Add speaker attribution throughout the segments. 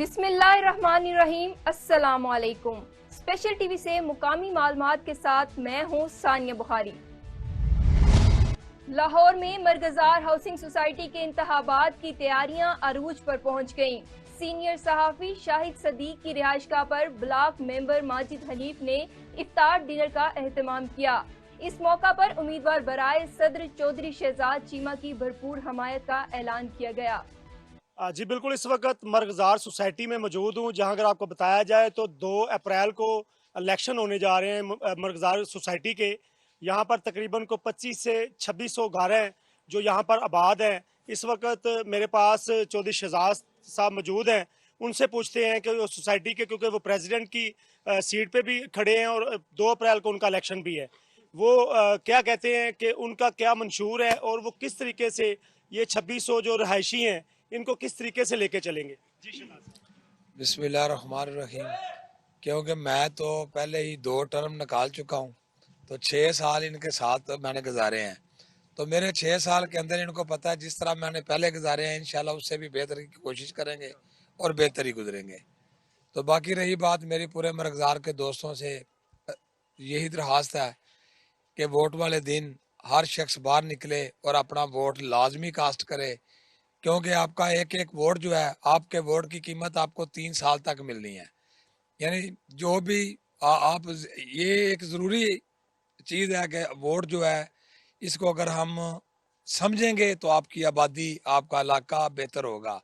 Speaker 1: बिस्मिल्लाहिर्रहमानिर्रहीम। अस्सलामुअलैकुम। Special TV से मुकामी मालूमात के साथ मैं हूं सानिया बुखारी। लाहौर में मरगजार हाउसिंग सोसाइटी के इंतखाबात की तैयारियां अरूज पर पहुंच गईं। सीनियर सहाफी शाहिद सदीक की रिहाइशगाह पर ब्लॉक मेंबर माजिद हनीफ ने इफ्तार डिनर का एहतमाम किया। इस मौका पर उम्मीदवार बराए सदर चौधरी शहजाद चीमा की भरपूर हमायत का ऐलान किया गया।
Speaker 2: जी बिल्कुल, इस वक्त मरगजार सोसाइटी में मौजूद हूँ, जहाँ अगर आपको बताया जाए तो 2 अप्रैल को इलेक्शन होने जा रहे हैं मरगजार सोसाइटी के। यहाँ पर तकरीबन को 25 से 2600 घर हैं जो यहाँ पर आबाद हैं। इस वक्त मेरे पास चौधरी शहजाद साहब मौजूद हैं, उनसे पूछते हैं कि वो सोसाइटी के, क्योंकि वो प्रेसिडेंट की सीट पे भी खड़े हैं और 2 अप्रैल को उनका इलेक्शन भी है, वो क्या कहते हैं कि उनका क्या मंशूर है और वो किस तरीके से ये 2600 जो रहायशी हैं इनको किस तरीके से लेके चलेंगे।
Speaker 3: बिस्मिल्लाहिर्रहमानिर्रहीम। क्योंकि मैं तो पहले ही 2 टर्म निकाल चुका हूँ, तो 6 साल इनके साथ मैंने गुजारे हैं। तो मेरे 6 साल के अंदर इनको पता है जिस तरह मैंने पहले गुजारे हैं, इंशाल्लाह उससे भी बेहतर की कोशिश करेंगे और बेहतर ही गुजरेंगे। तो बाकी रही बात मेरी पूरे मरगजार के दोस्तों से यही दरख्वास्त है कि वोट वाले दिन हर शख्स बाहर निकले और अपना वोट लाजमी कास्ट करे, क्योंकि आपका एक एक वोट जो है, आपके वोट की कीमत आपको 3 साल तक मिलनी है। यानी जो भी आप ये एक ज़रूरी चीज़ है कि वोट जो है इसको अगर हम समझेंगे तो आपकी आबादी, आपका इलाका बेहतर होगा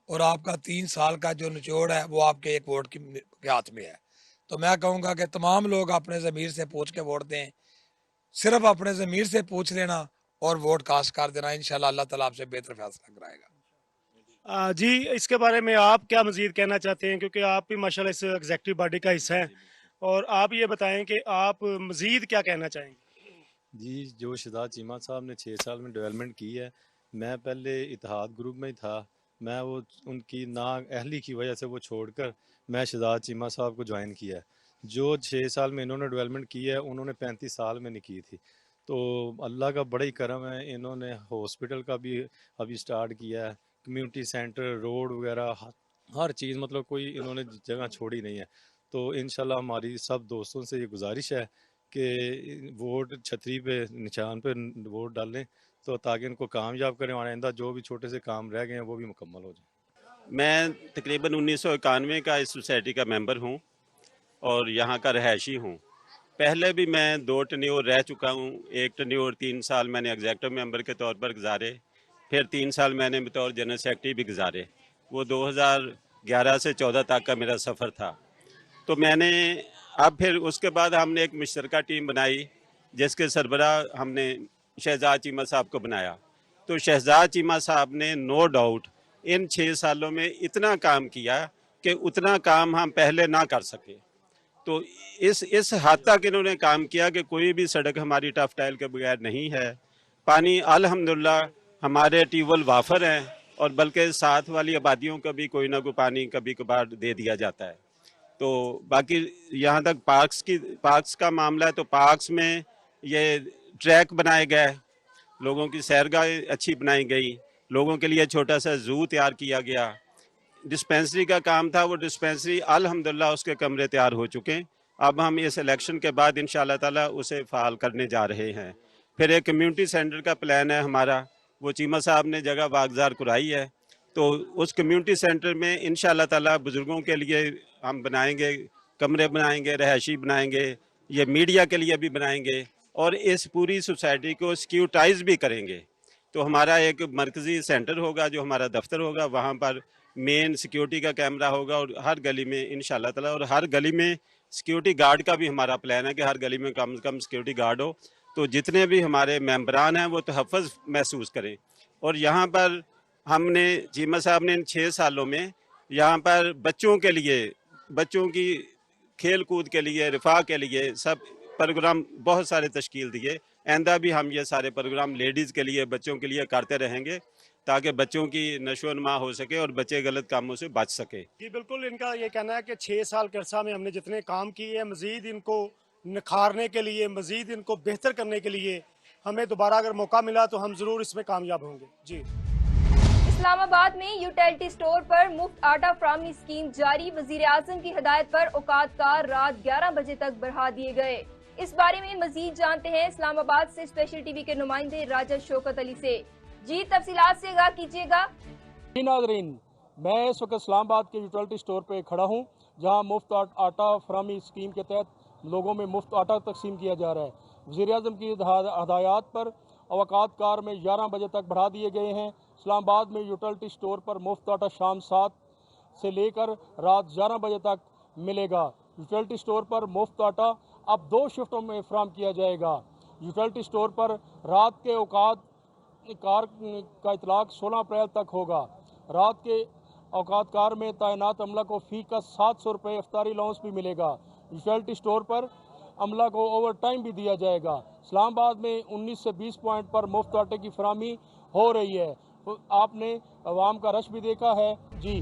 Speaker 3: और आपका 3 साल का जो निचोड़ है वो आपके एक वोट के हाथ में है। तो मैं कहूँगा कि तमाम लोग अपने ज़मीर से पूछ के वोट दें, सिर्फ अपने ज़मीर से पूछ लेना और वोट कास्ट कर देना, इंशाल्लाह अल्लाह ताला आपसे बेहतर फैसला कराएगा।
Speaker 2: जी, इसके बारे में आप क्या मजीद कहना चाहते हैं, क्योंकि आप भी माशाल्लाह इस एग्जेक्टिव बॉडी का हिस्सा हैं, और आप ये बताएं कि आप मजीद क्या कहना चाहेंगे।
Speaker 4: जी, जो शहजाद चीमा साहब ने 6 साल में डेवलपमेंट की है, मैं पहले इत्तेहाद ग्रुप में ही था। मैं वो उनकी नाअहली की वजह से वो छोड़कर मैं शहजाद चीमा साहब को ज्वाइन किया है। जो 6 साल में इन्होंने डेवलपमेंट की है उन्होंने 35 साल में नहीं की थी। तो अल्लाह का बड़ा ही करम है, इन्होंने हॉस्पिटल का भी अभी स्टार्ट किया है, कम्युनिटी सेंटर, रोड वगैरह हर चीज़, मतलब कोई इन्होंने जगह छोड़ी नहीं है। तो इंशाल्लाह हमारी सब दोस्तों से ये गुजारिश है कि वोट छतरी पे, निशान पे वोट डालें, तो ताकि इनको कामयाब करें और आइंदा जो भी छोटे से काम रह गए हैं वो भी मुकम्मल हो जाए।
Speaker 5: मैं तकरीबन 1991 का इस सोसाइटी का मेंबर हूं और यहां का रहायशी हूं। पहले भी मैं 2 टन्योर रह चुका हूं। एक टन्योर 3 साल मैंने एग्जेक्टिव मेंबर के तौर पर गुजारे, फिर 3 साल मैंने बतौर जनरल सेक्रेटरी भी गुजारे। वो 2011 से 14 तक का मेरा सफ़र था। तो मैंने अब फिर उसके बाद हमने एक मुश्तरका टीम बनाई जिसके सरबराह हमने शहजाद चीमा साहब को बनाया। तो शहजाद चीमा साहब ने नो डाउट इन 6 सालों में इतना काम किया कि उतना काम हम पहले ना कर सके। तो इस हद तक इन्होंने काम किया कि कोई भी सड़क हमारी टफ टाइल के बगैर नहीं है। पानी अल्हम्दुलिल्लाह हमारे ट्यूबवेल वाफर हैं और बल्कि साथ वाली आबादियों का भी कोई ना कोई पानी कभी कभार दे दिया जाता है। तो बाकी यहाँ तक पार्क्स का मामला है, तो पार्क्स में ये ट्रैक बनाए गए, लोगों की सैरगाहें अच्छी बनाई गई, लोगों के लिए छोटा सा जू तैयार किया गया। डिस्पेंसरी का काम था, वो डिस्पेंसरी अल्हम्दुलिल्लाह उसके कमरे तैयार हो चुके हैं। अब हम इस इलेक्शन के बाद इंशाल्लाह ताला उसे फ़ाल करने जा रहे हैं। फिर एक कम्युनिटी सेंटर का प्लान है हमारा, वो चीमा साहब ने जगह वागजार कराई है। तो उस कम्युनिटी सेंटर में इंशाल्लाह ताला बुज़ुर्गों के लिए हम बनाएंगे, कमरे बनाएंगे, रहायशी बनाएंगे, ये मीडिया के लिए भी बनाएंगे और इस पूरी सोसाइटी को सिक्योरिटाइज भी करेंगे। तो हमारा एक मरकज़ी सेंटर होगा जो हमारा दफ्तर होगा, वहाँ पर मेन सिक्योरिटी का कैमरा होगा और हर गली में इंशाल्लाह ताला, और हर गली में सिक्योरिटी गार्ड का भी हमारा प्लान है कि हर गली में कम से कम सिक्योरिटी गार्ड हो, तो जितने भी हमारे मेंबरान हैं वो तहफ़्फ़ुज़ महसूस करें। और यहाँ पर हमने चीमा साहब ने इन 6 सालों में यहाँ पर बच्चों के लिए, बच्चों की खेल कूद के लिए, रिफा के लिए सब प्रोग्राम बहुत सारे तश्कील दिए। आइंदा भी हम ये सारे प्रोग्राम लेडीज़ के लिए, बच्चों के लिए करते रहेंगे ताकि बच्चों की नशोनुमा हो सके और बच्चे गलत कामों से बच सके।
Speaker 2: जी बिल्कुल, इनका ये कहना है कि 6 साल के अरसा में हमने जितने काम किए हैं, मजीद इनको निखारने के लिए, मजीद इनको बेहतर करने के लिए हमें दोबारा अगर मौका मिला तो हम ज़रूर इसमें कामयाब होंगे। जी।
Speaker 1: इस्लामाबाद में यूटिलिटी स्टोर पर मुफ्त आटा फराहमी स्कीम जारी। वजीर आजम की हिदायत पर औकातकार रात 11 बजे तक बढ़ा दिए गए। इस बारे में मजीद जानते हैं इस्लामाबाद से स्पेशल टीवी के नुमाइंदे राजा शौकत अली से। जी तफसीलात से आगाह कीजिएगा।
Speaker 6: जी नाज़रीन, मैं इस वक्त इस्लामाबाद के यूटिलिटी स्टोर पे खड़ा हूँ, जहाँ मुफ्त आटा फराहमी स्कीम के तहत लोगों में मुफ्त आटा तकसीम किया जा रहा है। वज़ीर आज़म की हदायत पर औकातकार में 11 बजे तक बढ़ा दिए गए हैं। इस्लामाबाद में यूटिलिटी स्टोर पर मुफ्त आटा शाम 7 से लेकर रात 11 बजे तक मिलेगा। यूटिलिटी स्टोर पर मुफ्त आटा अब 2 शिफ्टों में फराहम किया जाएगा। यूटिलिटी स्टोर पर रात के औकात कार का इतलाक 16 अप्रैल तक होगा। रात के औकातकार में तैनात अमला को फ़ी का 700 रुपये इफ्तारी अलाउंस भी मिलेगा। यूटिलिटी स्टोर पर अमला को ओवर टाइम भी दिया जाएगा। इस्लामाबाद में 19 से 20 पॉइंट पर मुफ्त आटे की फराहमी हो रही है। तो आपने अवाम का रश भी देखा है। जी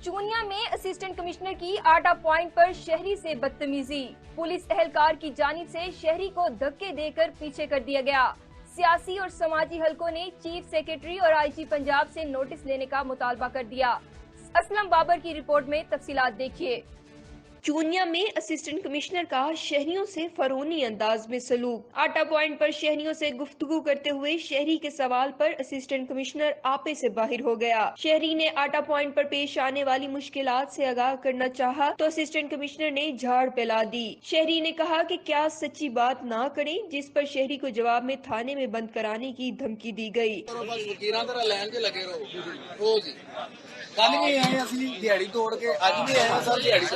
Speaker 1: चूनिया में असिस्टेंट कमिश्नर की आटा पॉइंट पर शहरी से बदतमीजी। पुलिस एहलकार की जानिब से शहरी को धक्के देकर पीछे कर दिया गया। सियासी और समाजी हलकों ने चीफ सेक्रेटरी और आईजी पंजाब से नोटिस लेने का मुतालबा कर दिया। असलम बाबर की रिपोर्ट में तफसीलात देखिए। चूनिया में असिस्टेंट कमिश्नर का शहरियों से फरोनी अंदाज में सलूक। आटा पॉइंट पर शहरियों से गुफ्तगू करते हुए शहरी के सवाल पर असिस्टेंट कमिश्नर आपे से बाहर हो गया। शहरी ने आटा पॉइंट पर पेश आने वाली मुश्किलात से आगाह करना चाहा तो असिस्टेंट कमिश्नर ने झाड़ फैला दी। शहरी ने कहा कि क्या सच्ची बात ना करें, जिस पर शहरी को जवाब में थाने में बंद कराने की धमकी दी गई।
Speaker 7: कल भी आए असली दिहाड़ी तोड़ के अज भी आए सब दिहाड़ी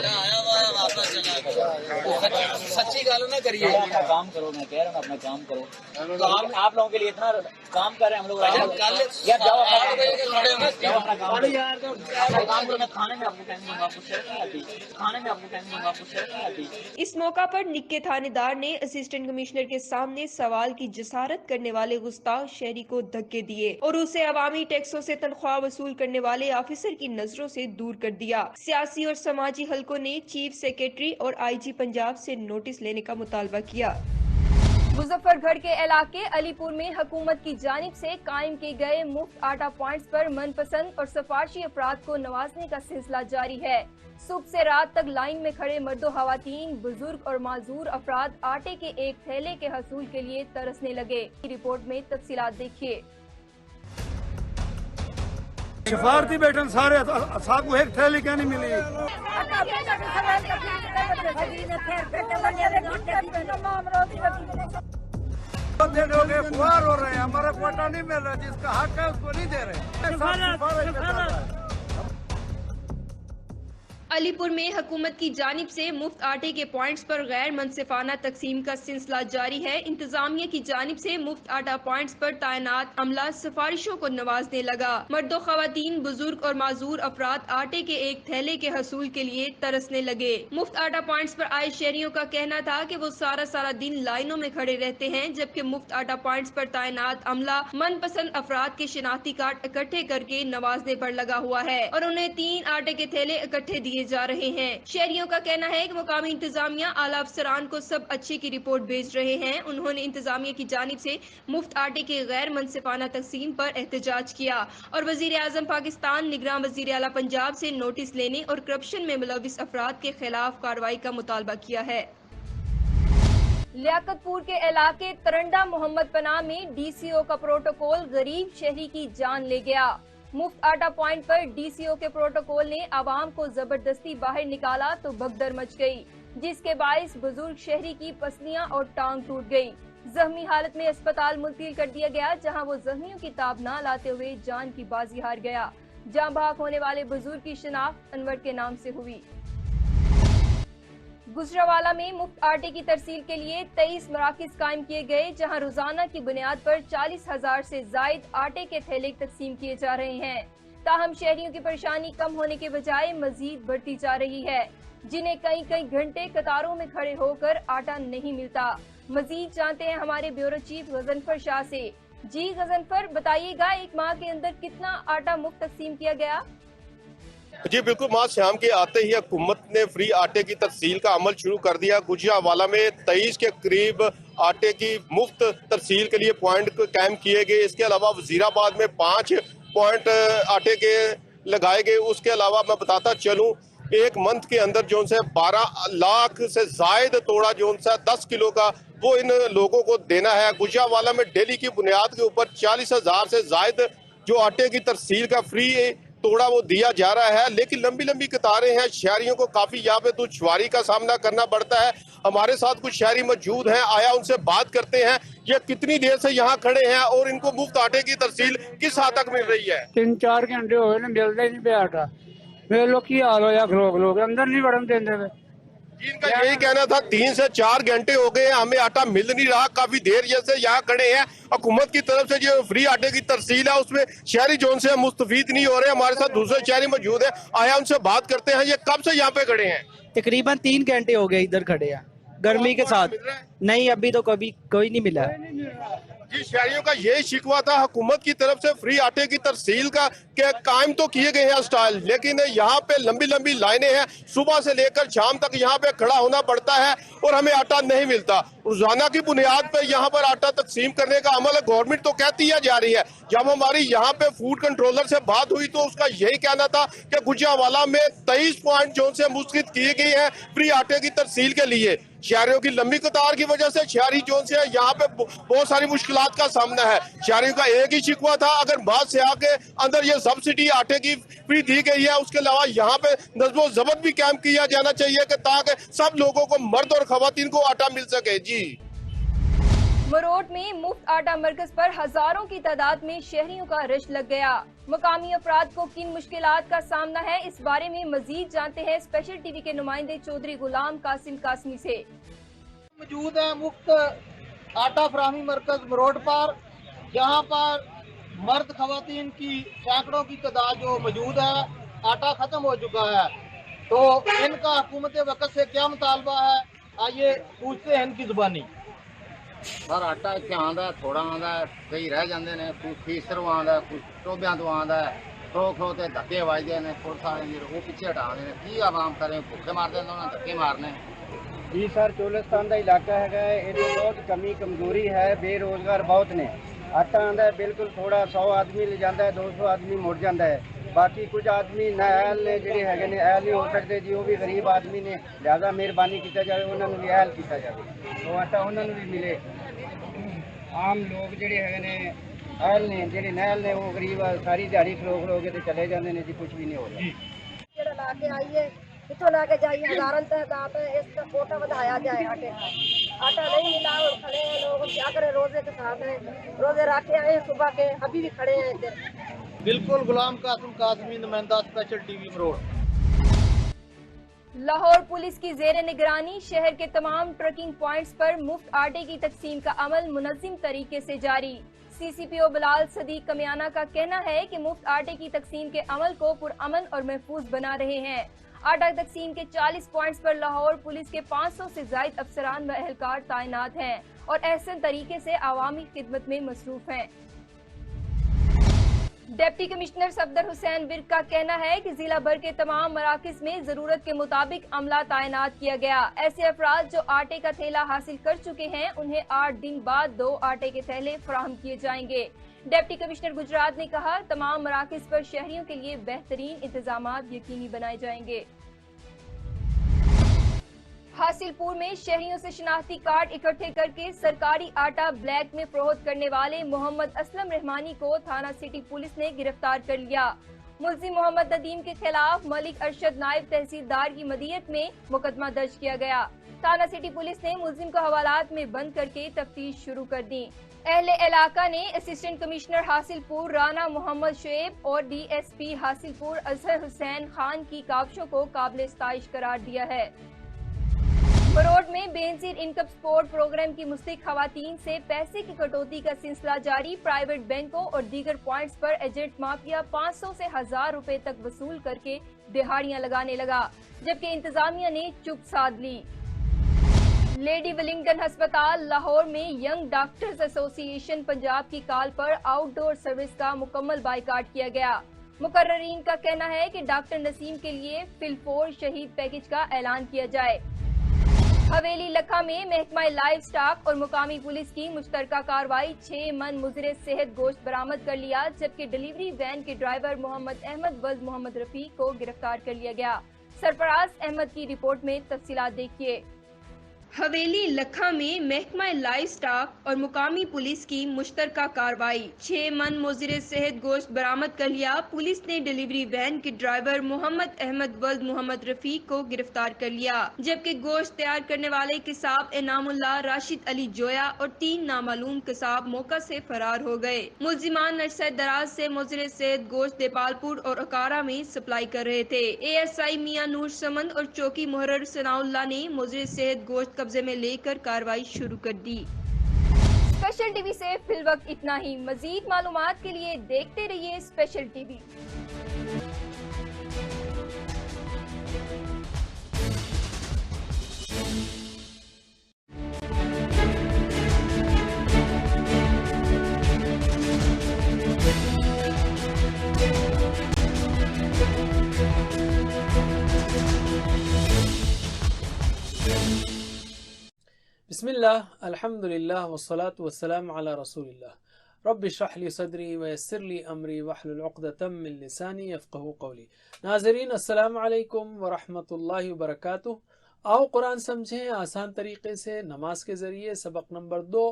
Speaker 7: सच्ची गल ना करिए।
Speaker 8: अपना काम करो, मैं कह रहा हूँ अपना काम करो। तो आप लोगों के लिए इतना काम कर रहे हैं हम लोग। यार जाओ अपना काम करो। मैं थाने में आपको टाइम दूंगा, आपको शर्त नहीं आती। थाने में आपको टाइम दूंगा, आपको शर्त नहीं आती।
Speaker 1: इस मौका पर निक्के थानेदार ने असिस्टेंट कमिश्नर के सामने सवाल की जसारत करने वाले गुस्ताख शहरी को धक्के दिए और उसे अवामी टैक्सों से तनख्वाह वसूल करने वाले ऑफिसर की नजरों से दूर कर दिया। सियासी और समाजी हलकों ने चीफ सेक्रेटरी और आईजी पंजाब से नोटिस लेने का मुतालबा किया। मुजफ्फरगढ़ के इलाके अलीपुर में हुकूमत की जानिब से कायम किए गए मुफ्त आटा पॉइंट्स पर मनपसंद और सिफारशी अफराद को नवाजने का सिलसिला जारी है। सुबह से रात तक लाइन में खड़े मर्दो खवातीन, बुजुर्ग और माजूर अफराद आटे के एक थैले के हसूल के लिए तरसने लगे। रिपोर्ट में तफसीलात देखिए।
Speaker 9: सिफारती बैठन सारे साहब को एक थैली क्या नहीं मिली। फुहार हो रहे हैं, हमारा कोटा नहीं मिल रहा, जिसका हक है उसको नहीं दे रहे।
Speaker 1: अलीपुर में हुकूमत की जानिब से मुफ्त आटे के पॉइंट्स पर गैर मनसिफाना तकसीम का सिलसिला जारी है। इंतजामिया की जानिब से मुफ्त आटा पॉइंट्स पर तैनात अमला सिफारिशों को नवाजने लगा। मर्दो खवातीन, बुजुर्ग और माजूर अफराद आटे के एक थैले के हसूल के लिए तरसने लगे। मुफ्त आटा पॉइंट्स पर आए शहरियों का कहना था कि वो सारा दिन लाइनों में खड़े रहते हैं, जबकि मुफ्त आटा पॉइंट्स पर तैनात अमला मनपसंद अफराद के शिनाख्ती कार्ड इकट्ठे करके नवाजने पर लगा हुआ है और उन्हें 3 आटे के थैले इकट्ठे दिए जा रहे हैं। शहरियों का कहना है कि मुकामी इंतजामिया आला अफसरान को सब अच्छे की रिपोर्ट भेज रहे हैं। उन्होंने इंतजामिया की जानिब से मुफ्त आटे के गैर मनसिफाना तकसीम पर एहतजाज किया और वजीर आजम पाकिस्तान, निगरान वजीर आला पंजाब से नोटिस लेने और करप्शन में मुलविस अफराद के खिलाफ कार्रवाई का मुतालबा किया है। लियाकतपुर के इलाके तरंडा मोहम्मद पनाह में डीसीओ का प्रोटोकॉल गरीब शहरी की जान ले गया। मुफ्त आटा पॉइंट पर डीसीओ के प्रोटोकॉल ने आवाम को जबरदस्ती बाहर निकाला तो भगदड़ मच गई, जिसके बायस बुजुर्ग शहरी की पसलियां और टांग टूट गई। जख्मी हालत में अस्पताल मुंतकिल कर दिया गया, जहां वो जख्मियों की ताब न लाते हुए जान की बाजी हार गया। जाँ बहक होने वाले बुजुर्ग की शिनाख्त अनवर के नाम से हुई। गुजरावाला में मुफ्त आटे की तरसील के लिए 23 मराकिज कायम किए गए, जहां रोजाना की बुनियाद पर 40,000 से जायद आटे के थैले तकसीम किए जा रहे हैं। ताहम शहरियों की परेशानी कम होने के बजाय मजीद बढ़ती जा रही है, जिन्हें कई घंटे कतारों में खड़े होकर आटा नहीं मिलता। मजीद जानते हैं हमारे ब्यूरो चीफ गजनफर शाह से। जी गजनफर, बताइएगा एक माह के अंदर कितना आटा मुफ्त तकसीम किया गया?
Speaker 10: जी बिल्कुल, माह शाम के आते ही हुकूमत ने फ्री आटे की तरसील का अमल शुरू कर दिया। गुजरावाला में 23 के करीब आटे की मुफ्त तरसील के लिए पॉइंट कायम किए गए। इसके अलावा वजीराबाद में 5 पॉइंट आटे के लगाए गए। उसके अलावा मैं बताता चलूं, एक मंथ के अंदर जो से 12 लाख से जायद तोड़ा जो 10 किलो का वो इन लोगों को देना है। गुजरावाला में डेली की बुनियाद के ऊपर 40,000 से जायद जो आटे की तरसील का फ्री तोड़ा वो दिया जा रहा है, लेकिन लंबी लंबी कतारें हैं। शहरियों को काफी यहाँ पे दुश्वारी का सामना करना पड़ता है। हमारे साथ कुछ शहरी मौजूद हैं, आया उनसे बात करते हैं। ये कितनी देर से यहाँ खड़े हैं और इनको मुफ्त आटे की तरसील किस हद तक मिल रही है?
Speaker 11: 3-4 घंटे हो गए, मिलता ही नहीं पे आटा। वे लोग की हाल हो या लोग अंदर नहीं बढ़न देंगे।
Speaker 10: इनका यही कहना था 3 से 4 घंटे हो गए हमें आटा मिल नहीं रहा, काफी देर जैसे यहाँ खड़े हैं। हुकूमत की तरफ से जो फ्री आटे की तरसील है उसमें शहरी जोन से मुस्तफीद नहीं हो रहे। हमारे साथ दूसरे शहरी मौजूद है, आया उनसे बात करते हैं। ये कब से यहाँ पे खड़े हैं?
Speaker 12: तकरीबन 3 घंटे हो गए इधर खड़े हैं गर्मी के साथ। नहीं, अभी तो कभी कोई नहीं मिला।
Speaker 10: जी, शहरियों का यही शिकवा था हुकूमत की तरफ से फ्री आटे की तरसील का के कायम तो किए गए हैं स्टॉल, लेकिन यहाँ पे लंबी लंबी लाइनें हैं। सुबह से लेकर शाम तक यहाँ पे खड़ा होना पड़ता है और हमें आटा नहीं मिलता। रोजाना की बुनियाद पे यहाँ पर आटा तकसीम करने का अमल गवर्नमेंट तो कहती है जा रही है। जब हमारी यहाँ पे फूड कंट्रोलर से बात हुई तो उसका यही कहना था कि गुजरावाला में 23 पॉइंट जो से मुस्तैद किए गए हैं फ्री आटे की तरसील के लिए। शहरियों की लंबी कतार की वजह से शहरी जोन से यहाँ पे बहुत सारी मुश्किलात का सामना है। शहरियों का एक ही शिकवा था, अगर बात से आके अंदर ये सब्सिडी आटे की फ्री दी गई है, उसके अलावा यहाँ पे नज़्म ज़ब्त भी कैंप किया जाना चाहिए कि ताकि सब लोगों को, मर्द और खवातीन को आटा मिल सके। जी,
Speaker 1: मरोट में मुफ्त आटा मरकज पर हजारों की तादाद में शहरियों का रश लग गया। मकामी अफराद को किन मुश्किलात का सामना है, इस बारे में मजीद जानते हैं स्पेशल टीवी के नुमाइंदे चौधरी गुलाम कासिम कासमी से।
Speaker 7: मौजूद है मुफ्त आटा फराहमी मरकज मरोट पर, जहाँ पर मर्द खवातीन की सैकड़ों की तादाद जो मौजूद है। आटा खत्म हो चुका है, तो इनका हुकूमत वक्त से क्या मुतालबा है, आइए पूछते हैं इनकी जुबानी।
Speaker 13: सर आटा इतने आंदा थोड़ा आंदा, कई रह जाते हैं, कुछ फीसरों आंदा, कुछ टोबियां तो आंदा, खो ते धक्के वजते हैं, पुलिस वाले वो पिछे हटा दें। की आवाम करें, भुखे मारते हैं, उन्होंने धक्के मारने।
Speaker 11: जी सर, चोलिस्तान का इलाका है, ये बहुत कमी कमजोरी है, बेरोजगार बहुत ने। आटा आंदा है बिल्कुल थोड़ा, 100 आदमी ले जाता है, 200 आदमी मुड़ जाता है। बाकी कुछ आदमी नायल ने ਜਿਹੜੇ ਹੈਗੇ ਨੇ ਐਲ नहीं हो सकते जी, वो भी गरीब आदमी ने, लिहाजा मेहरबानी किया जाए उन्होंने भी ਐਲ किया जाए, तो आटा उन्होंने भी मिले। आम लोग ਜਿਹੜੇ ਹੈਗੇ ਨੇ ਐਲ ने, ਜਿਹੜੇ नायल ने, वो गरीब सारी दिहाड़ी खलो के तो चले जाते हैं जी, कुछ भी नहीं हो रहा।
Speaker 14: ला के आइए, कितों ला के जाइए, हजारों तहदात है, इसका कोटा बढ़ाया जाए। आटे का आटा नहीं मिला और खड़े हैं लोग, क्या करें, रोजे के साथ है, रोजे रख के आए सुबह के, अभी भी खड़े हैं इधर।
Speaker 7: बिल्कुल गुलाम कासिम कासमी, नुमाइंदा स्पेशल टीवी मरोड़।
Speaker 1: लाहौर पुलिस की जेर निगरानी शहर के तमाम ट्रकिंग पॉइंट्स पर मुफ्त आटे की तकसीम का अमल मुनज़्ज़म तरीके से जारी। CCPO बिलाल सदीक कमियाना का कहना है कि मुफ्त आटे की तकसीम के अमल को पुरअमन और महफूज बना रहे हैं। आटा तकसीम के 40 पॉइंट्स पर लाहौर पुलिस के 500 से जायद अफसरान व एहलकार तैनात हैं और एहसन तरीके से आवामी खिदमत में मसरूफ हैं। डिप्टी कमिश्नर सफदर हुसैन विर्क का कहना है कि जिला भर के तमाम मराकज में जरूरत के मुताबिक अमला तैनात किया गया। ऐसे अफराद जो आटे का थैला हासिल कर चुके हैं, उन्हें 8 दिन बाद 2 आटे के थैले फराहम किए जाएंगे। डिप्टी कमिश्नर गुजरात ने कहा, तमाम मराकज पर शहरियों के लिए बेहतरीन इंतजामात यकीनी बनाए जाएंगे। हासिलपुर में शहरियों से शनाख्ती कार्ड इकट्ठे करके सरकारी आटा ब्लैक में फरोख्त करने वाले मोहम्मद असलम रहमानी को थाना सिटी पुलिस ने गिरफ्तार कर लिया। मुल्जिम मोहम्मद नदीम के खिलाफ मलिक अरशद नायब तहसीलदार की मदीयत में मुकदमा दर्ज किया गया। थाना सिटी पुलिस ने मुल्जिम को हवालात में बंद करके तफ्तीश शुरू कर दी। अहले इलाका ने असिस्टेंट कमिश्नर हासिलपुर राना मोहम्मद शुएब और DSP हासिलपुर अजहर हुसैन खान की काविशों को काबिल इस्ताइश करार दिया है। मरोड़ में बेनजीर इनकम सपोर्ट प्रोग्राम की मुस्तहिक खवातीन से पैसे की कटौती का सिलसिला जारी। प्राइवेट बैंकों और दीगर पॉइंट्स पर एजेंट माफिया 500 से 1000 रुपए तक वसूल करके दिहाड़ियां लगाने लगा, जबकि इंतजामिया ने चुप साध ली। लेडी वेलिंगटन अस्पताल लाहौर में यंग डॉक्टर्स एसोसिएशन पंजाब की कॉल पर आउटडोर सर्विस का मुकम्मल बाइकाट किया गया। मुकर्ररीन का कहना है कि डॉक्टर नसीम के लिए फिलफोर शहीद पैकेज का ऐलान किया जाए। हवेली लखा में महकमा लाइव स्टॉक और मुकामी पुलिस की मुश्तरका कार्रवाई 6 मन मुजरे सेहत गोश्त बरामद कर लिया, जबकि डिलीवरी वैन के ड्राइवर मोहम्मद अहमद वल्द मोहम्मद रफीक को गिरफ्तार कर लिया गया। सरफराज अहमद की रिपोर्ट में तफसीलात देखिए। हवेली लखा में महकमा लाइव स्टॉक और मुकामी पुलिस की मुश्तरका कार्रवाई 6 मन मुजरे सेहत गोश्त बरामद कर लिया। पुलिस ने डिलीवरी वैन के ड्राइवर मोहम्मद अहमद वल्द मोहम्मद रफीक को गिरफ्तार कर लिया, जबकि गोश्त तैयार करने वाले किसाब इनामुल्लाह, राशिद अली जोया और 3 नामालूम किसाब मौका से फरार हो गए। मुलजिमान अरसा दराज से मुजरे सेहत गोश्त देपालपुर और अकारा में सप्लाई कर रहे थे। ASI मियां नूर समंद और चौकी मुहर्रर सनाउल्लाह ने मुजरे सेहत गोश्त कब्जे में लेकर कार्रवाई शुरू कर दी। स्पेशल टीवी से फिलवक्त इतना ही। मजीद मालूमात के लिए देखते रहिए स्पेशल टीवी।
Speaker 15: बिस्मिल्लाह, अल्हम्दुलिल्लाह वस्सलातु वस्सलाम अला रसूलिल्लाह। रब्बि इश्रह ली सदरी व यस्सिर ली अमरी वहलुल उक़दतम मिन लिसानी यफ़क़हू क़ौली। नाज़रीन, अस्सलामु अलैकुम व रहमतुल्लाहि व बरकातुहू। आओ कुरान समझें आसान तरीके से नमाज के ज़रिए। सबक नंबर 2,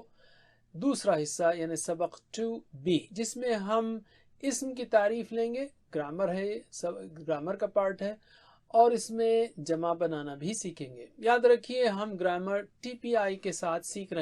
Speaker 15: दूसरा हिस्सा यानी सबक 2B, जिसमें हम इस्म की तारीफ़ लेंगे। ग्रामर है, सब ग्रामर का पार्ट है और इसमें जमा बनाना भी सीखेंगे। याद रखिए, हम ग्रामर TPI के साथ सीख रहे हैं।